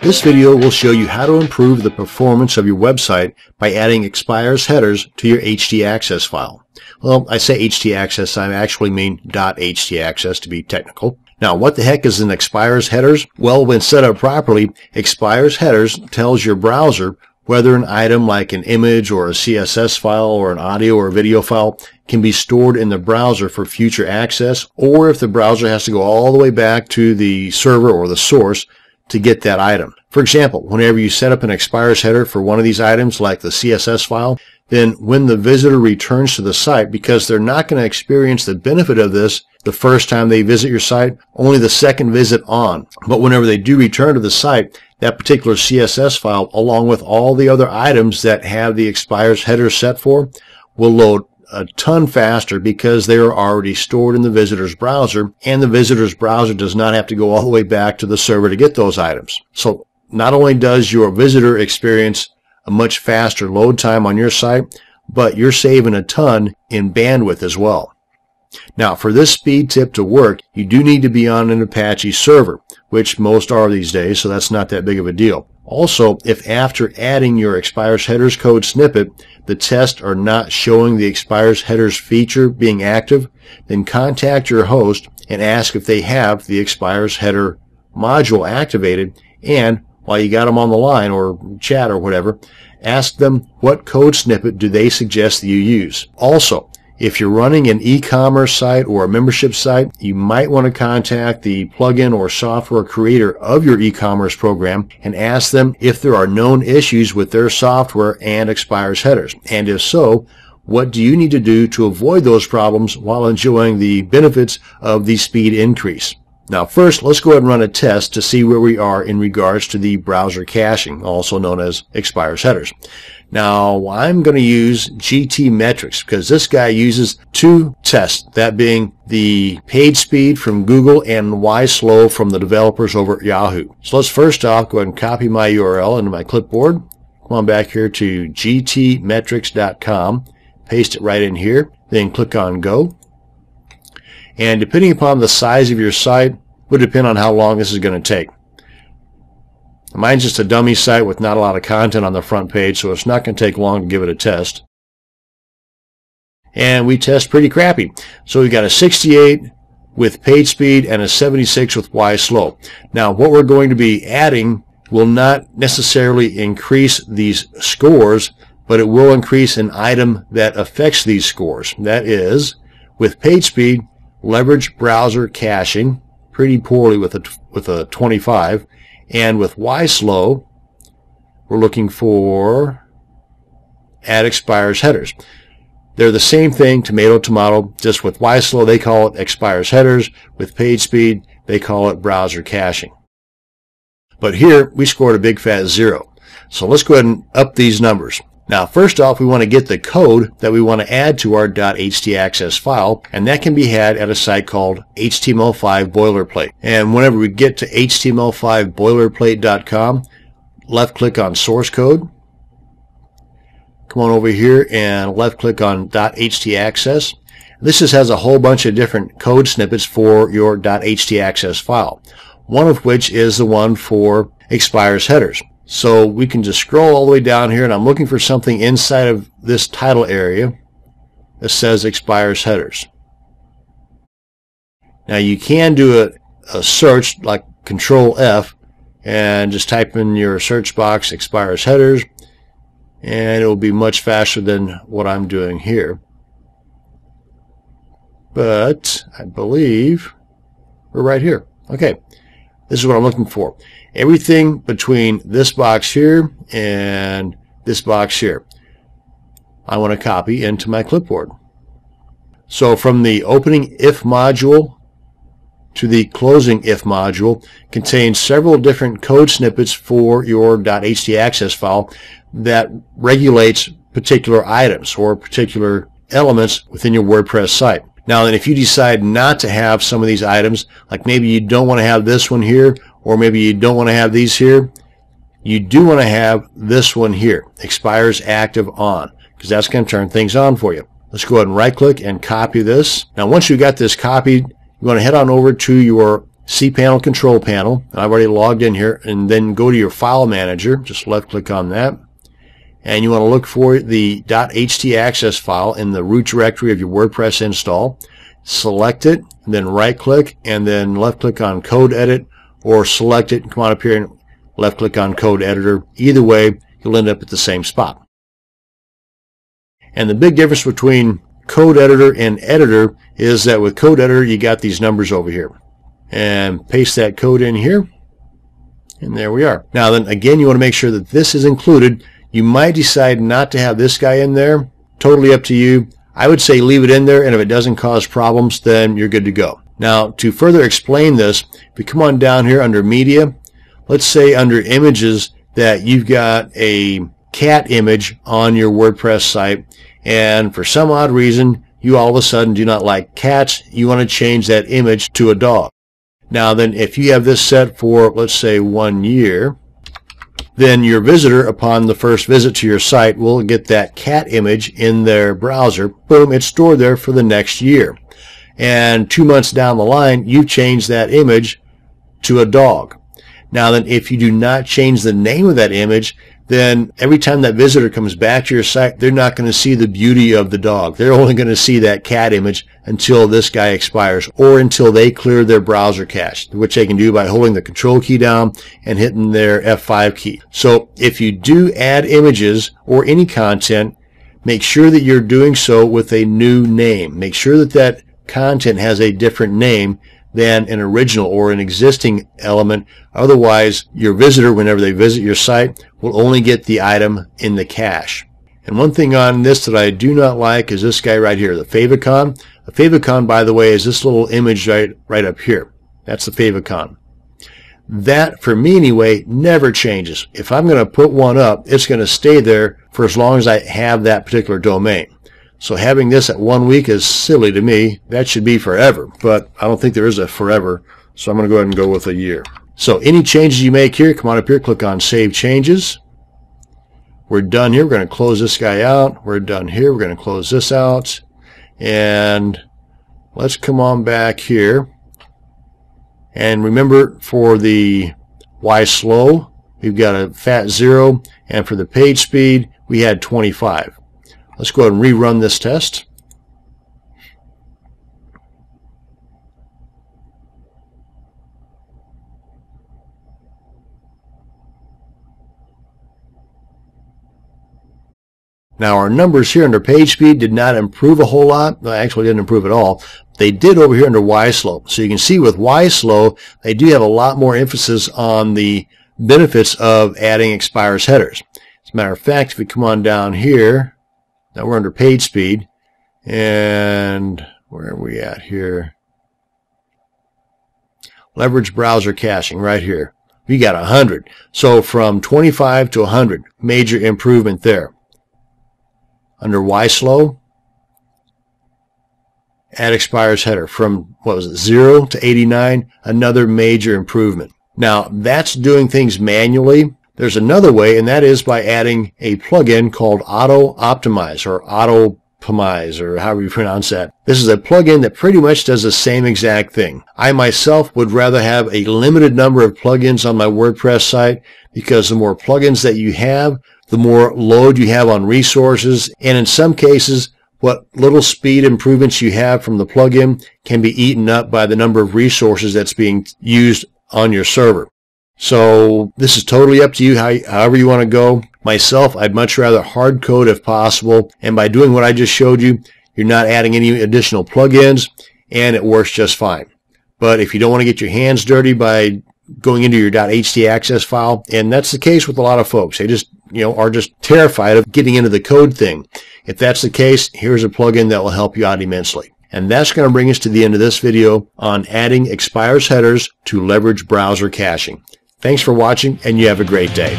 This video will show you how to improve the performance of your website by adding expires headers to your htaccess file. Well, I say htaccess, I actually mean .htaccess to be technical. Now, what the heck is an expires headers? Well, when set up properly, expires headers tells your browser whether an item like an image or a CSS file or an audio or video file can be stored in the browser for future access, or if the browser has to go all the way back to the server or the source to get that item. For example, whenever you set up an expires header for one of these items like the CSS file, then when the visitor returns to the site, because they're not going to experience the benefit of this the first time they visit your site, only the second visit on. But whenever they do return to the site, that particular CSS file, along with all the other items that have the expires header set for, will load a ton faster because they are already stored in the visitor's browser, and the visitor's browser does not have to go all the way back to the server to get those items. So not only does your visitor experience a much faster load time on your site, but you're saving a ton in bandwidth as well. Now, for this speed tip to work, you do need to be on an Apache server, which most are these days, so that's not that big of a deal. Also, if after adding your expires headers code snippet, the tests are not showing the expires headers feature being active, then contact your host and ask if they have the expires header module activated, and while you got them on the line or chat or whatever, ask them what code snippet do they suggest that you use. Also, if you're running an e-commerce site or a membership site, you might want to contact the plugin or software creator of your e-commerce program and ask them if there are known issues with their software and expires headers. And if so, what do you need to do to avoid those problems while enjoying the benefits of the speed increase? Now first, let's go ahead and run a test to see where we are in regards to the browser caching, also known as expires headers. Now, I'm going to use GTmetrix because this guy uses two tests, that being the page speed from Google and YSlow from the developers over at Yahoo. So let's first off go ahead and copy my URL into my clipboard. Come on back here to gtmetrix.com, paste it right in here, then click on Go. And depending upon the size of your site, would depend on how long this is going to take. Mine's just a dummy site with not a lot of content on the front page, so it's not going to take long to give it a test. And we test pretty crappy. So we got a 68 with page speed and a 76 with YSlow. Now, what we're going to be adding will not necessarily increase these scores, but it will increase an item that affects these scores. That is, with page speed, leverage browser caching pretty poorly with a 25. And with YSlow, we're looking for add expires headers. They're the same thing, tomato, tomato, just with YSlow they call it expires headers. With page speed, they call it browser caching. But here, we scored a big fat 0. So let's go ahead and up these numbers. Now, first off, we want to get the code that we want to add to our .htaccess file, and that can be had at a site called HTML5 Boilerplate. And whenever we get to HTML5boilerplate.com, left-click on Source Code, come on over here and left-click on .htaccess. This just has a whole bunch of different code snippets for your .htaccess file, one of which is the one for expires headers. So we can just scroll all the way down here, and I'm looking for something inside of this title area that says expires headers. Now you can do a search like Control F and just type in your search box expires headers, and it will be much faster than what I'm doing here. But I believe we're right here. Okay, this is what I'm looking for. Everything between this box here and this box here, I want to copy into my clipboard. So from the opening if module to the closing if module contains several different code snippets for your .htaccess file that regulates particular items or particular elements within your WordPress site. Now, and if you decide not to have some of these items, like maybe you don't want to have this one here, or maybe you don't want to have these here, you do want to have this one here, expires active on, because that's going to turn things on for you. Let's go ahead and right click and copy this. Now once you got this copied, you want to head on over to your cPanel control panel. I've already logged in here, and then go to your file manager. Just left click on that. And you want to look for the .htaccess file in the root directory of your WordPress install. Select it, and then right click, and then left click on code edit, or select it and come on up here and left click on code editor. Either way, you'll end up at the same spot. And the big difference between code editor and editor is that with code editor you got these numbers over here. And paste that code in here, and there we are. Now then again, you want to make sure that this is included. You might decide not to have this guy in there. Totally up to you. I would say leave it in there, and if it doesn't cause problems, then you're good to go. Now, to further explain this, if you come on down here under Media, let's say under Images that you've got a cat image on your WordPress site, and for some odd reason, you all of a sudden do not like cats. You want to change that image to a dog. Now then, if you have this set for, let's say, 1 year, then your visitor, upon the first visit to your site, will get that cat image in their browser. Boom, it's stored there for the next year. And 2 months down the line, you've changed that image to a dog. Now then, if you do not change the name of that image, then every time that visitor comes back to your site, they're not going to see the beauty of the dog. They're only going to see that cat image until this guy expires, or until they clear their browser cache, which they can do by holding the control key down and hitting their F5 key. So if you do add images or any content, make sure that you're doing so with a new name. Make sure that that content has a different name than an original or an existing element. Otherwise, your visitor, whenever they visit your site, will only get the item in the cache. And one thing on this that I do not like is this guy right here, the favicon. The favicon, by the way, is this little image right up here. That's the favicon. That, for me anyway, never changes. If I'm going to put one up, it's going to stay there for as long as I have that particular domain. So having this at 1 week is silly to me. That should be forever, but I don't think there is a forever, so I'm going to go ahead and go with a year. So any changes you make here, come on up here, click on Save Changes. We're done here. We're going to close this guy out. We're done here. We're going to close this out. And let's come on back here. And remember, for the Y slow, we've got a fat 0, and for the page speed, we had 25. Let's go ahead and rerun this test. Now our numbers here under page speed did not improve a whole lot. Well, actually didn't improve at all. They did over here under Y slow. So you can see with Y slow, they do have a lot more emphasis on the benefits of adding expires headers. As a matter of fact, if we come on down here, now we're under page speed, and where are we at here? Leverage browser caching right here. We got 100. So from 25 to 100, major improvement there. Under Y slow, add expires header from, what was it, 0 to 89, another major improvement. Now that's doing things manually. There's another way, and that is by adding a plugin called Auto Optimize or Autopomize, or however you pronounce that. This is a plugin that pretty much does the same exact thing. I myself would rather have a limited number of plugins on my WordPress site, because the more plugins that you have, the more load you have on resources, and in some cases, what little speed improvements you have from the plugin can be eaten up by the number of resources that's being used on your server. So this is totally up to you, however you want to go. Myself, I'd much rather hard code if possible, and by doing what I just showed you, you're not adding any additional plugins, and it works just fine. But if you don't want to get your hands dirty by going into your .htaccess file, and that's the case with a lot of folks, they just are just terrified of getting into the code thing. If that's the case, here's a plugin that will help you out immensely. And that's going to bring us to the end of this video on adding expires headers to leverage browser caching. Thanks for watching, and you have a great day.